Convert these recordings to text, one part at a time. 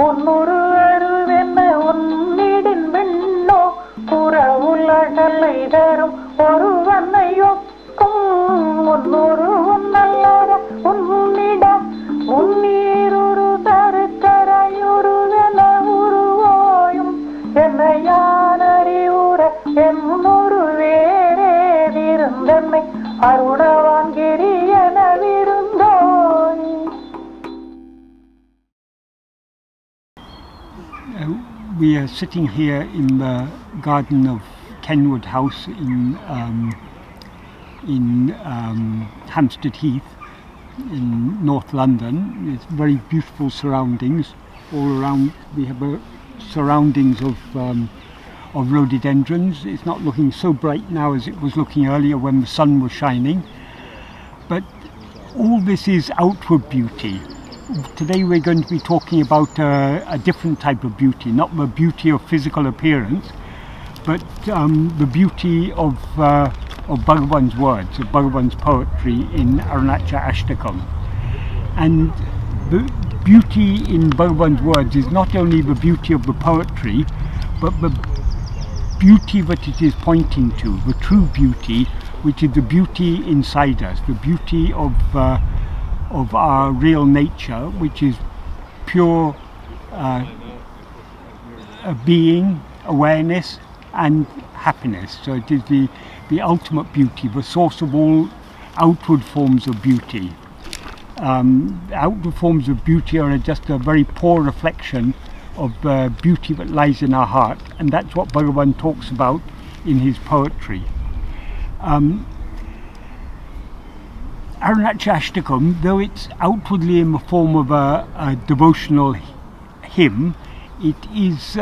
varuveணa unnīḍiṉ veṇṇōk kuṟavula halaidaru moruvaṉai yokku munnūru vuṇvalaṟa munnīdā munnīru karaiyuru veṇavuru vōyu veṇavuru வேறே விருந்தன்னை அருணவாங்கிரியன விருந்தோய். We are sitting here in the garden of Kenwood House in Hampstead Heath in North London. It's very beautiful surroundings all around. We have surroundings of rhododendrons. It's not looking so bright now as it was looking earlier when the sun was shining, but all this is outward beauty. Today we're going to be talking about a different type of beauty, not the beauty of physical appearance, but the beauty of Bhagavan's words, of Bhagavan's poetry in Arunachala Aṣṭakam. And the beauty in Bhagavan's words is not only the beauty of the poetry, but the beauty that it is pointing to, the true beauty, which is the beauty inside us, the beauty of our real nature, which is pure being, awareness and happiness. So it is the ultimate beauty, the source of all outward forms of beauty. Outward forms of beauty are just a very poor reflection of the beauty that lies in our heart, and that's what Bhagavan talks about in his poetry. Arunachala Aṣṭakam, though it's outwardly in the form of a devotional hymn, it is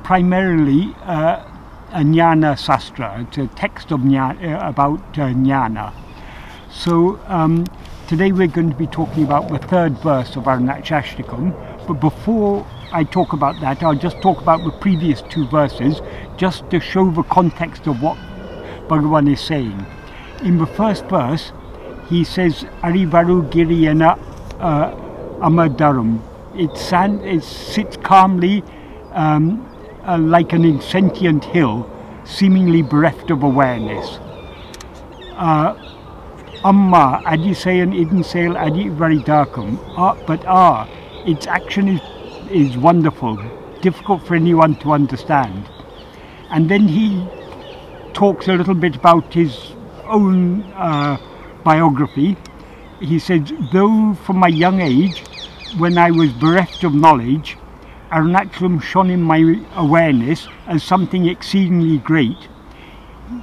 primarily a jnana sastra. It's a text of about jnana. So today we're going to be talking about the third verse of Arunachala Aṣṭakam. But before I talk about that, I'll just talk about the previous two verses, just to show the context of what Bhagavan is saying. In the first verse, he says, "Arivaru giriyana amadarum." It sits calmly like an insentient hill, seemingly bereft of awareness. Amma adisayan idinsail adi varidakam. But its action is wonderful, difficult for anyone to understand. And then he talks a little bit about his own biography. He says, though from my young age, when I was bereft of knowledge, Arunachalam shone in my awareness as something exceedingly great.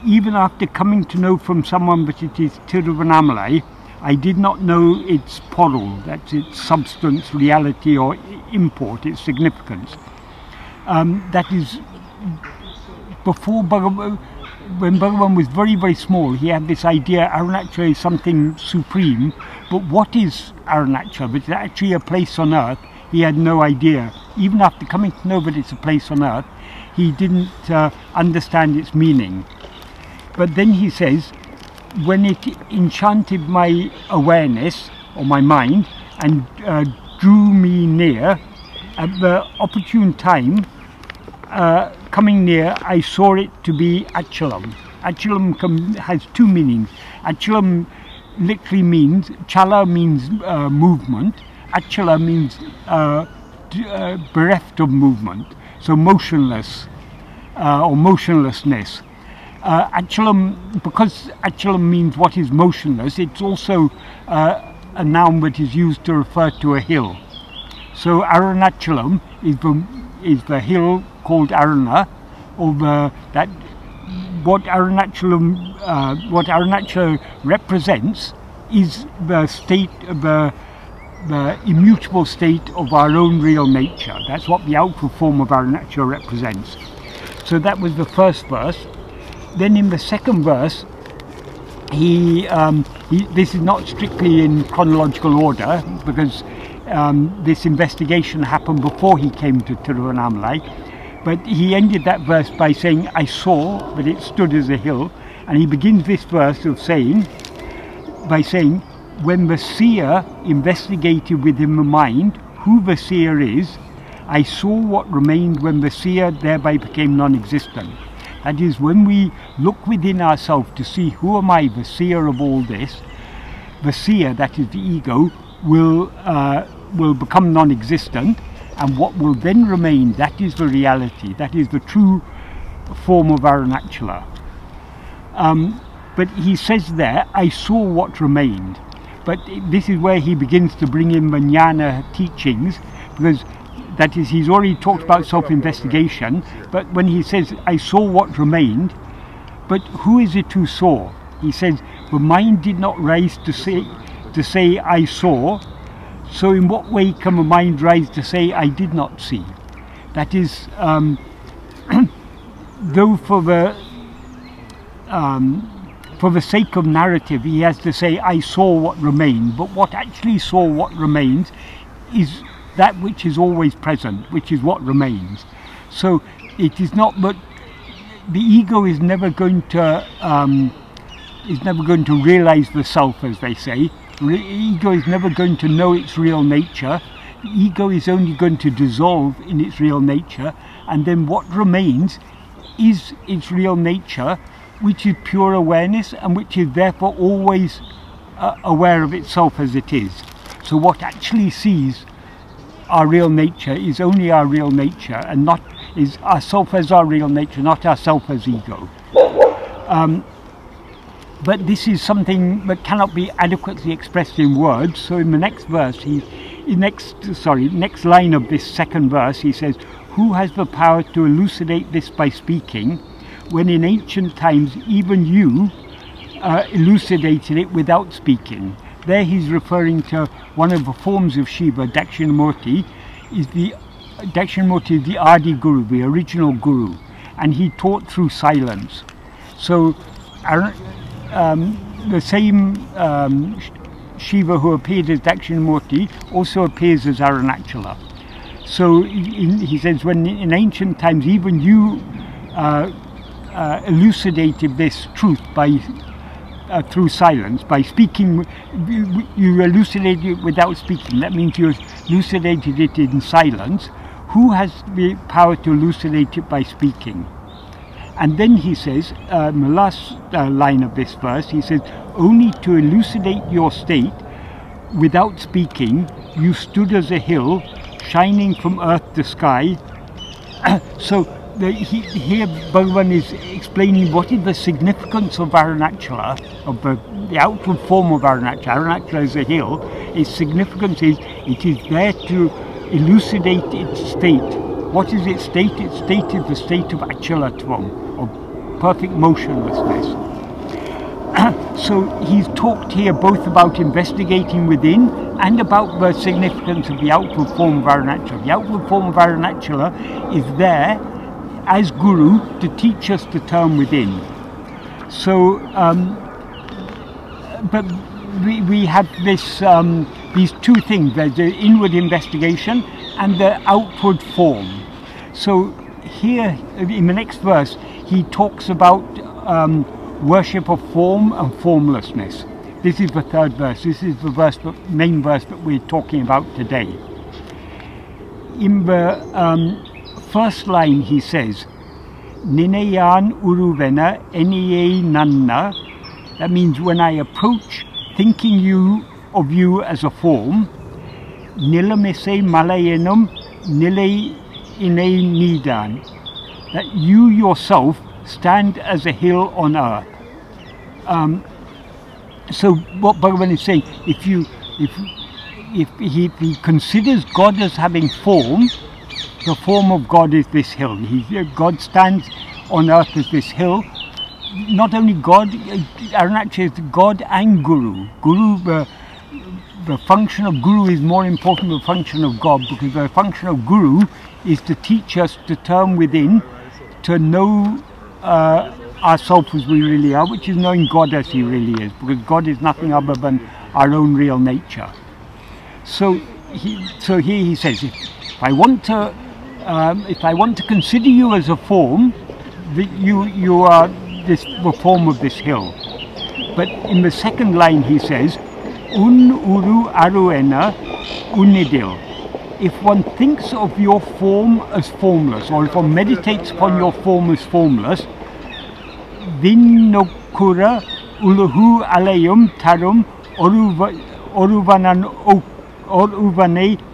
Even after coming to know from someone that it is ṇuruveṇa, I did not know its poru, that's its substance, reality or import, its significance. That is, before Bhagavan, when Bhagavan was very, very small, he had this idea Arunachala is something supreme, but what is Arunachala? But it's actually a place on earth. He had no idea. Even after coming to know that it's a place on earth, he didn't understand its meaning. But then he says, when it enchanted my awareness or my mind and drew me near, at the opportune time, coming near, I saw it to be Achalam. Achalam has two meanings. Achalam literally means, chala means movement, achala means bereft of movement, so motionless or motionlessness. Achalam, because achalam means what is motionless, it's also a noun that is used to refer to a hill. So Arunachalam is the hill called Aruna, or what Arunachala represents is the state, the immutable state of our own real nature. That's what the outward form of Arunachala represents. So that was the first verse. Then in the second verse, this is not strictly in chronological order, because this investigation happened before he came to Tiruvannāmalai, but he ended that verse by saying, I saw that it stood as a hill, and he begins this verse by saying, when the seer investigated within the mind who the seer is, I saw what remained when the seer thereby became non-existent. That is, when we look within ourselves to see who am I, the seer of all this, the seer, that is the ego, will become non-existent, and what will then remain, that is the reality, that is the true form of Arunachala. But he says there, I saw what remained. But this is where he begins to bring in the jnana teachings, because that is, he's already talked about self-investigation, but when he says, I saw what remained, but who is it who saw? He says, the mind did not rise to say I saw, so in what way can the mind rise to say I did not see? That is, though for the sake of narrative he has to say I saw what remained, but what actually saw what remains is that which is always present, which is what remains. So it is not, but the ego is never going to realize the self, as they say. The ego is never going to know its real nature. The ego is only going to dissolve in its real nature, and then what remains is its real nature, which is pure awareness, and which is therefore always aware of itself as it is. So what actually sees our real nature is only our real nature, and not is ourself as our real nature, not ourself as ego. But this is something that cannot be adequately expressed in words. So in the next verse, next line of this second verse, he says, "Who has the power to elucidate this by speaking, when in ancient times even you elucidated it without speaking?" There he's referring to one of the forms of Shiva, Dakshinamurti. Dakshinamurti is the Adi Guru, the original Guru, and he taught through silence. So the same Shiva who appeared as Dakshinamurti also appears as Arunachala. So he says, when in ancient times even you elucidated this truth through silence, by speaking. You elucidated it without speaking. That means you elucidated it in silence. Who has the power to elucidate it by speaking? And then he says, in the last line of this verse, he says, "Only to elucidate your state without speaking, you stood as a hill shining from earth to sky." So here Bhagavan is explaining what is the significance of Arunachala, of the outward form of Arunachala. Arunachala is a hill. Its significance is it is there to elucidate its state. What is its state? Its state is the state of Achalatvam, of perfect motionlessness. So he's talked here both about investigating within and about the significance of the outward form of Arunachala. The outward form of Arunachala is there as Guru to teach us to turn within. So, but we have this, these two things, there's the inward investigation and the outward form. So here in the next verse he talks about worship of form and formlessness. This is the third verse. This is the main verse that we're talking about today. In the first line he says, ṉuruveṉa ṇuruveṉa. That means when I approach thinking of you as a form, nilamisai malaiyeṉu nilaiyiṉai, that you yourself stand as a hill on earth. So what Bhagavan is saying, if he considers God as having form, the form of God is this hill. God stands on earth as this hill. Not only God, Arunachala is God and Guru. The function of Guru is more important than the function of God, because the function of Guru is to teach us to turn within, to know ourselves as we really are, which is knowing God as he really is, because God is nothing other than our own real nature. So here he says, if I want to consider you as a form, you are the form of this hill. But in the second line he says, ṉuṛu aruveṇa unnidil. if one thinks of your form as formless, or if one meditates upon your form as formless, viṇṇokura uluhu alayum tarum oruvaṇai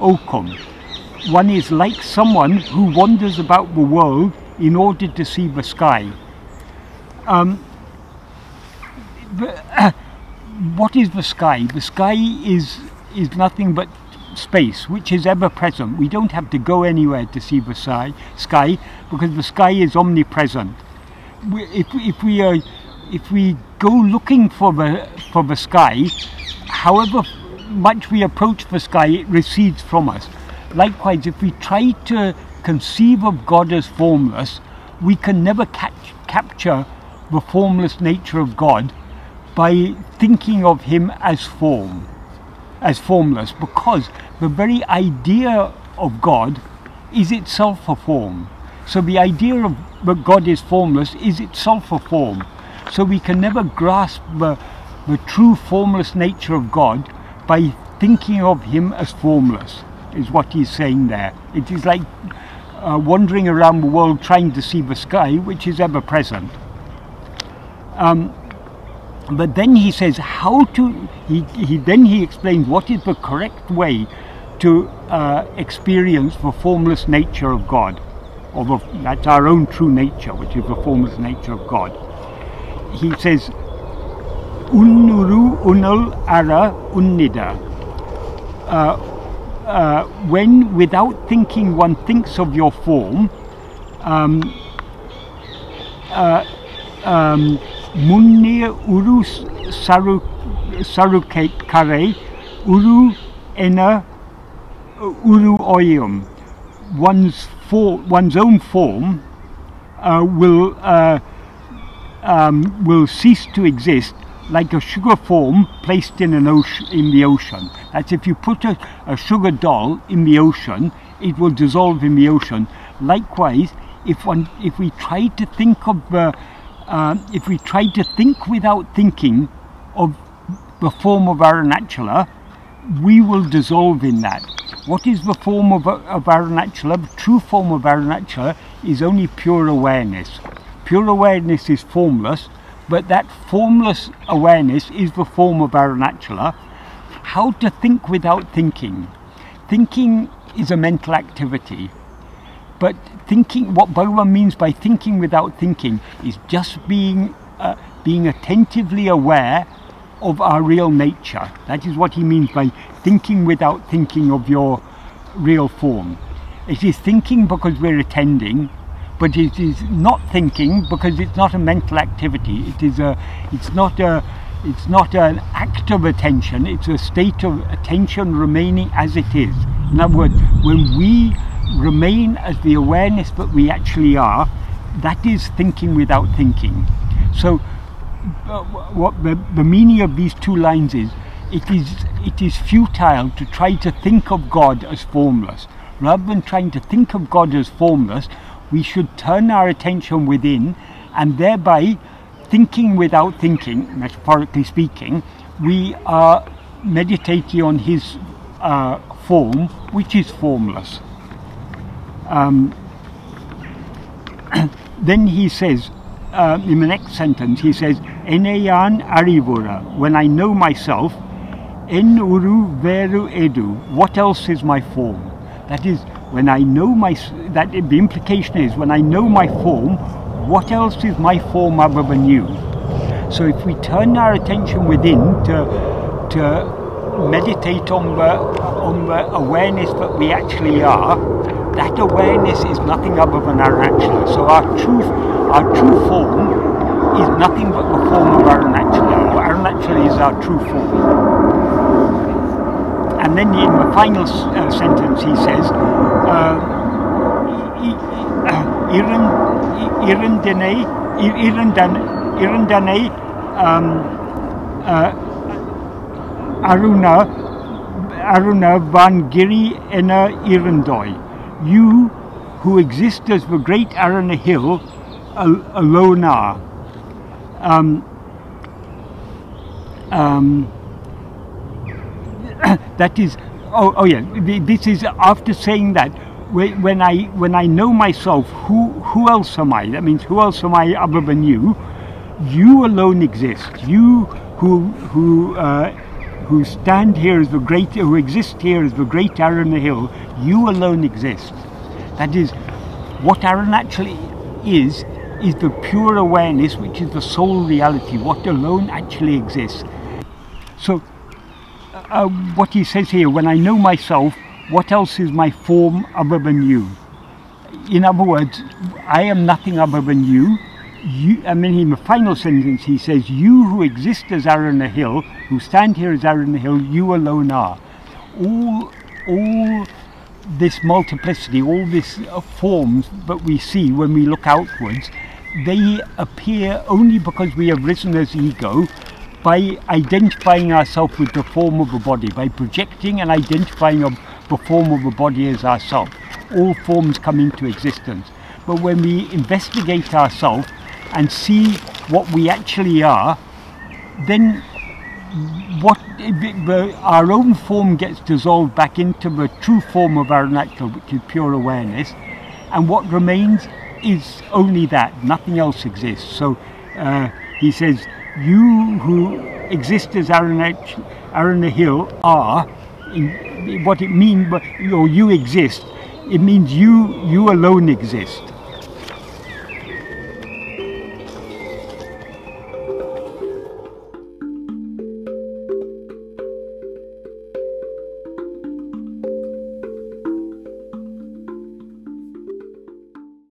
okum. One is like someone who wanders about the world in order to see the sky. What is the sky? The sky is nothing but space, which is ever present. We don't have to go anywhere to see the sky because the sky is omnipresent. If we go looking for the sky, however much we approach the sky, it recedes from us. Likewise, if we try to conceive of God as formless, we can never capture the formless nature of God by thinking of him as formless, because the very idea of God is itself a form. So the idea of that God is formless is itself a form. So we can never grasp the true formless nature of God by thinking of him as formless, is what he's saying there. It is like wandering around the world trying to see the sky, which is ever present. But then he says he explains what is the correct way to experience the formless nature of God, or that's our own true nature, which is the formless nature of God. He says, ṉuṛu vuṇalaṟa nīdā. When without thinking one thinks of your form, munnī ruṟusaruk karaiyuru one's own form will cease to exist, like a sugar form placed in the ocean. That's if you put a sugar doll in the ocean, it will dissolve in the ocean. Likewise, if we try to think without thinking of the form of Arunachala, we will dissolve in that. What is the form of Arunachala? The true form of Arunachala is only pure awareness. Pure awareness is formless, but that formless awareness is the form of Arunachala. How to think without thinking? Thinking is a mental activity, but thinking, what Bhagavan means by thinking without thinking, is just being attentively aware of our real nature. That is what he means by thinking without thinking of your real form. It is thinking because we're attending, but it is not thinking because it's not a mental activity. It's not an act of attention. It's a state of attention remaining as it is. In other words, when we remain as the awareness that we actually are, that is thinking without thinking. So what the meaning of these two lines is, it is futile to try to think of God as formless. Rather than trying to think of God as formless, we should turn our attention within, and thereby thinking without thinking, metaphorically speaking, we are meditating on his form, which is formless. Then he says, in the next sentence, he says, ṉaṛivuṛa, when I know myself, ṉuruveṇa, what else is my form? That is, when I know the implication is, when I know my form, what else is my form other than you? So if we turn our attention within to meditate on the awareness that we actually are, that awareness is nothing other than Arunachala. So our true form is nothing but the form of Arunachala. Arunachala is our true form. And then in the final sentence he says, Arunavaṇṇiyē. You who exist as the great Aruna hill alone are. That is, Oh yeah. This is after saying that. When I know myself, who else am I? That means who else am I other than you? You alone exist. You who stand here as who exist here as the great Arunachala hill. You alone exist. That is, what Arunachala is the pure awareness, which is the sole reality. What alone actually exists. So, what he says here: when I know myself, what else is my form other than you? In other words, I am nothing other than you. And then in the final sentence he says, you who exist as Arunachala hill, who stand here as Arunachala hill, you alone are. All this multiplicity, all these forms that we see when we look outwards, they appear only because we have risen as ego, by identifying ourselves with the form of the body, by projecting and identifying the form of the body as ourself. All forms come into existence. But when we investigate ourselves and see what we actually are, then our own form gets dissolved back into the true form of Arunachala, which is pure awareness, and what remains is only that, nothing else exists. So he says, you who exist as Arunachala hill are, what it means, or you exist, it means you alone exist.